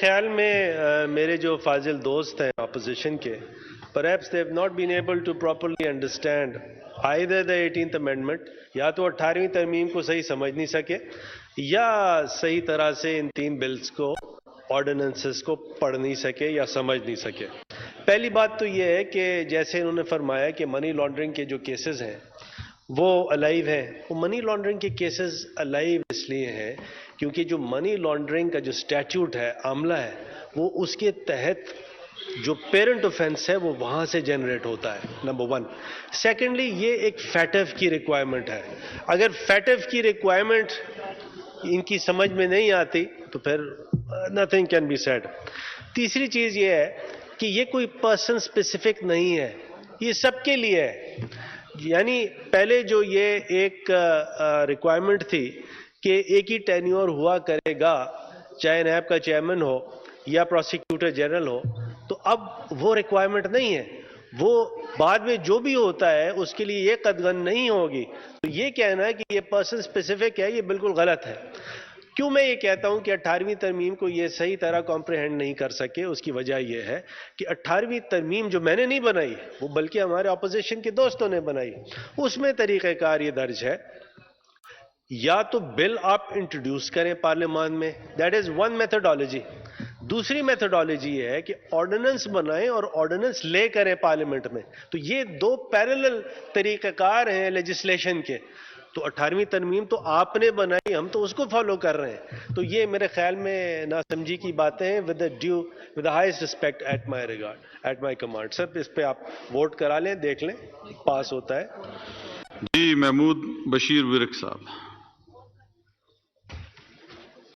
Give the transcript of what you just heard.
خیال میں میرے جو فاضل دوست ہیں اپوزیشن کے, perhaps they have not been able to properly understand either the 18th amendment, یا تو 18ویں ترمیم کو صحیح سمجھ نہیں سکے, یا صحیح طرح سے ان 3 بلز کو, آرڈیننسز کو پڑھ نہیں سکے یا سمجھ نہیں سکے. پہلی بات تو یہ ہے کہ جیسے انہوں نے فرمایا کہ منی لانڈرنگ کے جو کیسز ہیں وہ الائیو ہیں. وہ منی لانڈرنگ کے کیسز الائیو اس لیے ہیں کیونکہ جو منی لانڈرنگ کا جو اسٹیچوٹ ہے, عاملہ ہے, وہ اس کے تحت جو پیرنٹ اوفینس ہے وہ وہاں سے جنریٹ ہوتا ہے, نمبر 1. سیکنڈلی, یہ ایک فیٹف کی ریکوائرمنٹ ہے. اگر فیٹف کی ریکوائرمنٹ ان کی سمجھ میں نہیں آتی تو پھر nothing can be said. تیسری چیز یہ ہے کہ یہ کوئی پرسن اسپیسیفک نہیں ہے, یہ سب کے لیے ہے. یعنی پہلے جو یہ ایک ریکوائرمنٹ تھی کہ ایک ہی ٹینیور ہوا کرے گا, چاہے نیب کا چیئرمین ہو یا پروسیکیوٹر جنرل ہو, تو اب وہ ریکوائرمنٹ نہیں ہے. وہ بعد میں جو بھی ہوتا ہے اس کے لیے یہ قدغن نہیں ہوگی. تو یہ کہنا ہے کہ یہ پرسن اسپیسیفک ہے, یہ بالکل غلط ہے. کیوں میں یہ کہتا ہوں کہ 18ویں ترمیم کو یہ صحیح طرح کمپریہنڈ نہیں کر سکے, اس کی وجہ یہ ہے کہ 18ویں ترمیم جو میں نے نہیں بنائی, وہ بلکہ ہمارے اپوزیشن کے دوستوں نے بنائی, اس میں طریقہ کار یہ درج ہے, یا تو بل آپ انٹروڈیوس کریں پارلیمان میں, دیٹ از ون میتھڈالوجی. دوسری میتھڈالوجی یہ ہے کہ آرڈیننس بنائیں اور آرڈیننس لے کریں پارلیمنٹ میں. تو یہ 2 پیرلل طریقہ کار ہیں لیجسلیشن کے. تو 18ویں ترمیم تو آپ نے بنائی, ہم تو اس کو فالو کر رہے ہیں. تو یہ میرے خیال میں ناسمجھی کی باتیں ہیں. With the highest respect at my regard, at my command. سر اس پہ آپ ووٹ کرا لیں, دیکھ لیں پاس ہوتا ہے. جی محمود بشیر ورک صاحب.